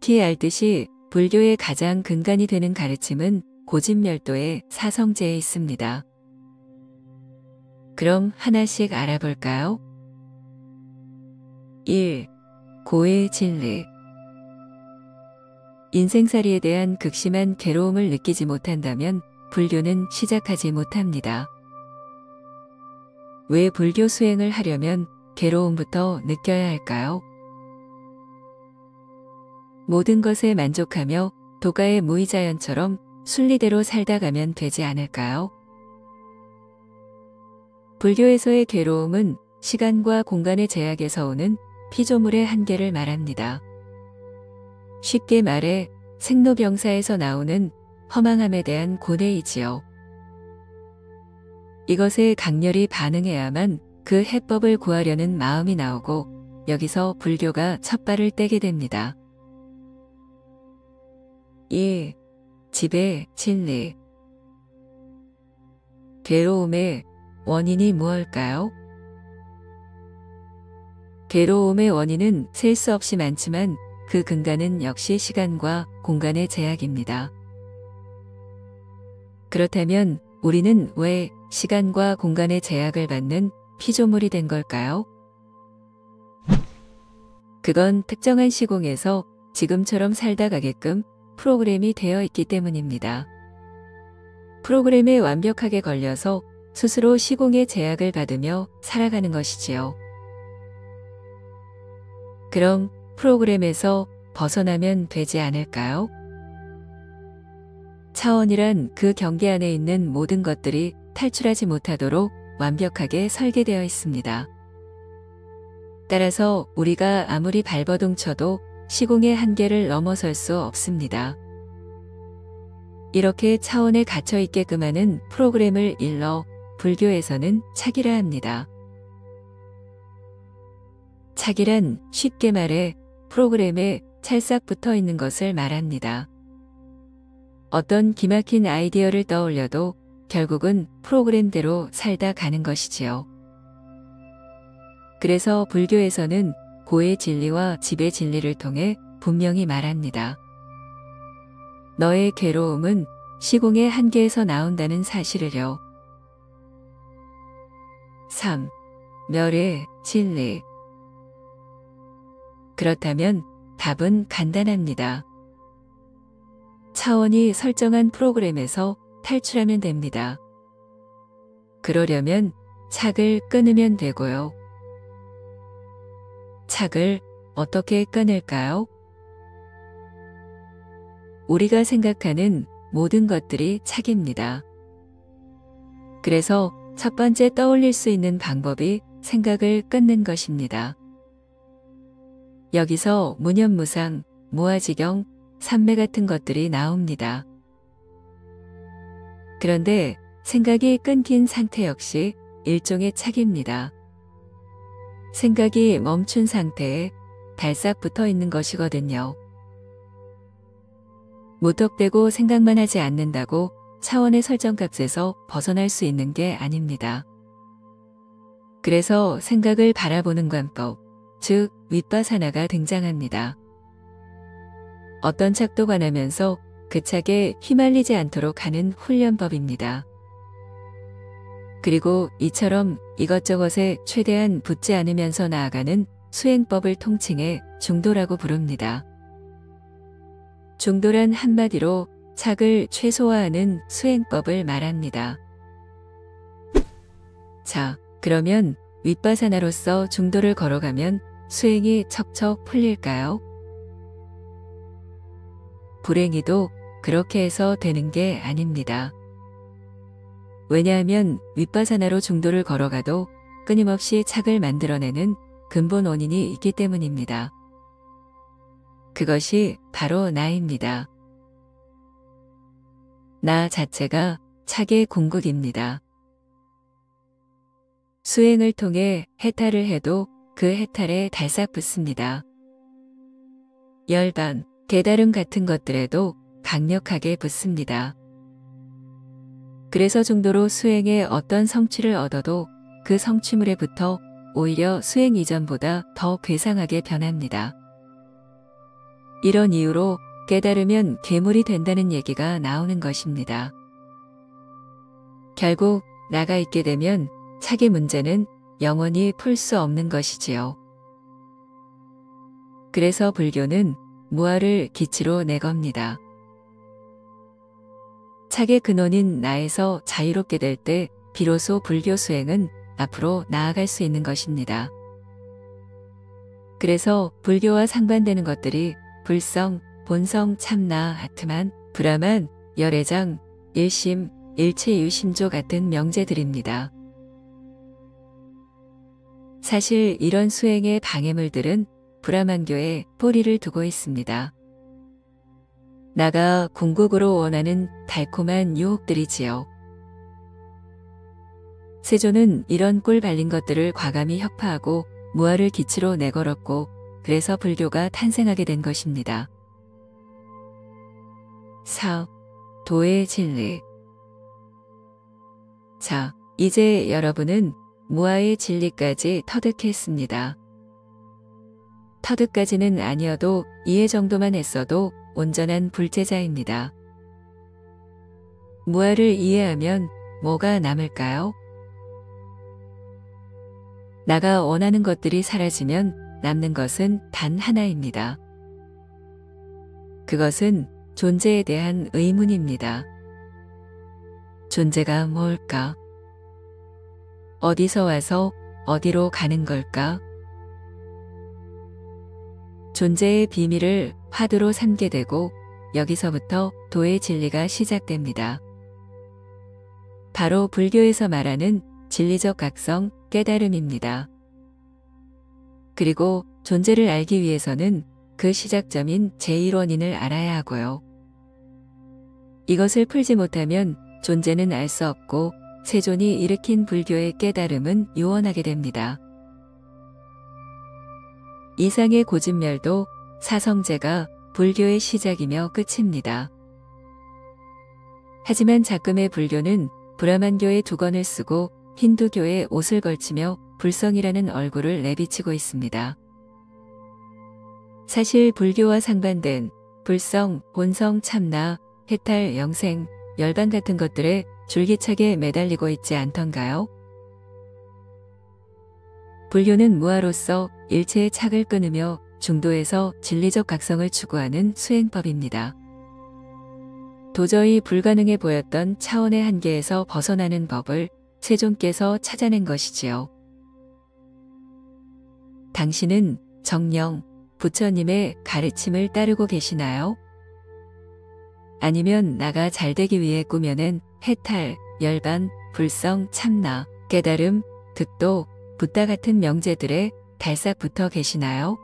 익히 알듯이 불교의 가장 근간이 되는 가르침은 고진멸도의 사성제에 있습니다. 그럼 하나씩 알아볼까요? 1. 고의 진리. 인생살이에 대한 극심한 괴로움을 느끼지 못한다면 불교는 시작하지 못합니다. 왜 불교 수행을 하려면 괴로움부터 느껴야 할까요? 모든 것에 만족하며 도가의 무의자연처럼 순리대로 살다 가면 되지 않을까요? 불교에서의 괴로움은 시간과 공간의 제약에서 오는 피조물의 한계를 말합니다. 쉽게 말해 생로병사에서 나오는 허망함에 대한 고뇌이지요. 이것에 강렬히 반응해야만 그 해법을 구하려는 마음이 나오고 여기서 불교가 첫 발을 떼게 됩니다. 2. 지배 진리. 괴로움의 원인이 무엇일까요? 괴로움의 원인은 셀 수 없이 많지만 그 근간은 역시 시간과 공간의 제약입니다. 그렇다면 우리는 왜 시간과 공간의 제약을 받는 피조물이 된 걸까요? 그건 특정한 시공에서 지금처럼 살다 가게끔 프로그램이 되어 있기 때문입니다. 프로그램에 완벽하게 걸려서 스스로 시공의 제약을 받으며 살아가는 것이지요. 그럼 프로그램에서 벗어나면 되지 않을까요? 차원이란 그 경계 안에 있는 모든 것들이 탈출하지 못하도록 완벽하게 설계되어 있습니다. 따라서 우리가 아무리 발버둥 쳐도 시공의 한계를 넘어설 수 없습니다. 이렇게 차원에 갇혀 있게끔 하는 프로그램을 일러 불교에서는 착이라 합니다. 착이란 쉽게 말해 프로그램에 찰싹 붙어 있는 것을 말합니다. 어떤 기막힌 아이디어를 떠올려도 결국은 프로그램대로 살다 가는 것이지요. 그래서 불교에서는 고의 진리와 지배 진리를 통해 분명히 말합니다. 너의 괴로움은 시공의 한계에서 나온다는 사실을요. 3. 멸의 진리. 그렇다면 답은 간단합니다. 차원이 설정한 프로그램에서 탈출하면 됩니다. 그러려면 착을 끊으면 되고요. 착을 어떻게 끊을까요? 우리가 생각하는 모든 것들이 착입니다. 그래서 첫 번째 떠올릴 수 있는 방법이 생각을 끊는 것입니다. 여기서 무념무상, 무아지경, 삼매 같은 것들이 나옵니다. 그런데 생각이 끊긴 상태 역시 일종의 착입니다. 생각이 멈춘 상태에 달싹 붙어 있는 것이거든요. 무턱대고 생각만 하지 않는다고 차원의 설정값에서 벗어날 수 있는 게 아닙니다. 그래서 생각을 바라보는 관법, 즉 윗바사나가 등장합니다. 어떤 착도 관하면서 그 착에 휘말리지 않도록 하는 훈련법입니다. 그리고 이처럼 이것저것에 최대한 붙지 않으면서 나아가는 수행법을 통칭해 중도라고 부릅니다. 중도란 한마디로 착을 최소화하는 수행법을 말합니다. 자, 그러면 윗바사나로서 중도를 걸어가면 수행이 척척 풀릴까요? 불행히도 그렇게 해서 되는 게 아닙니다. 왜냐하면 윗바사나로 중도를 걸어가도 끊임없이 착을 만들어내는 근본 원인이 있기 때문입니다. 그것이 바로 나입니다. 나 자체가 착의 궁극입니다. 수행을 통해 해탈을 해도 그 해탈에 달싹 붙습니다. 열반, 깨달음 같은 것들에도 강력하게 붙습니다. 그래서 중도로 수행에 어떤 성취를 얻어도 그 성취물에 붙어 오히려 수행 이전보다 더 괴상하게 변합니다. 이런 이유로 깨달으면 괴물이 된다는 얘기가 나오는 것입니다. 결국 나가 있게 되면 차기 문제는 영원히 풀 수 없는 것이지요. 그래서 불교는 무아를 기치로 내겁니다. 착의 근원인 나에서 자유롭게 될 때 비로소 불교 수행은 앞으로 나아갈 수 있는 것입니다. 그래서 불교와 상반되는 것들이 불성, 본성, 참나, 아트만, 브라만, 열애장, 일심, 일체유심조 같은 명제들입니다. 사실 이런 수행의 방해물들은 브라만교에 뿌리를 두고 있습니다. 나가 궁극으로 원하는 달콤한 유혹들이지요. 세조는 이런 꿀 발린 것들을 과감히 혁파하고 무아를 기치로 내걸었고 그래서 불교가 탄생하게 된 것입니다. 4. 도의 진리. 자, 이제 여러분은 무아의 진리까지 터득했습니다. 터득까지는 아니어도 이해 정도만 했어도 온전한 불제자입니다. 무아를 이해하면 뭐가 남을까요? 나가 원하는 것들이 사라지면 남는 것은 단 하나입니다. 그것은 존재에 대한 의문입니다. 존재가 뭘까? 어디서 와서 어디로 가는 걸까? 존재의 비밀을 화두로 삼게 되고 여기서부터 도의 진리가 시작됩니다. 바로 불교에서 말하는 진리적 각성, 깨달음입니다. 그리고 존재를 알기 위해서는 그 시작점인 제1원인을 알아야 하고요. 이것을 풀지 못하면 존재는 알 수 없고 세존이 일으킨 불교의 깨달음은 요원하게 됩니다. 이상의 고진멸도 사성제가 불교의 시작이며 끝입니다. 하지만 작금의 불교는 브라만교의 두건을 쓰고 힌두교의 옷을 걸치며 불성이라는 얼굴을 내비치고 있습니다. 사실 불교와 상반된 불성, 본성, 참나, 해탈, 영생, 열반 같은 것들에 줄기차게 매달리고 있지 않던가요? 불교는 무아로서 일체의 착을 끊으며 중도에서 진리적 각성을 추구하는 수행법입니다. 도저히 불가능해 보였던 차원의 한계에서 벗어나는 법을 세존께서 찾아낸 것이지요. 당신은 정령, 부처님의 가르침을 따르고 계시나요? 아니면 나가 잘되기 위해 꾸며낸 해탈, 열반, 불성, 참나, 깨달음, 득도, 붓다 같은 명제들에 달싹 붙어 계시나요?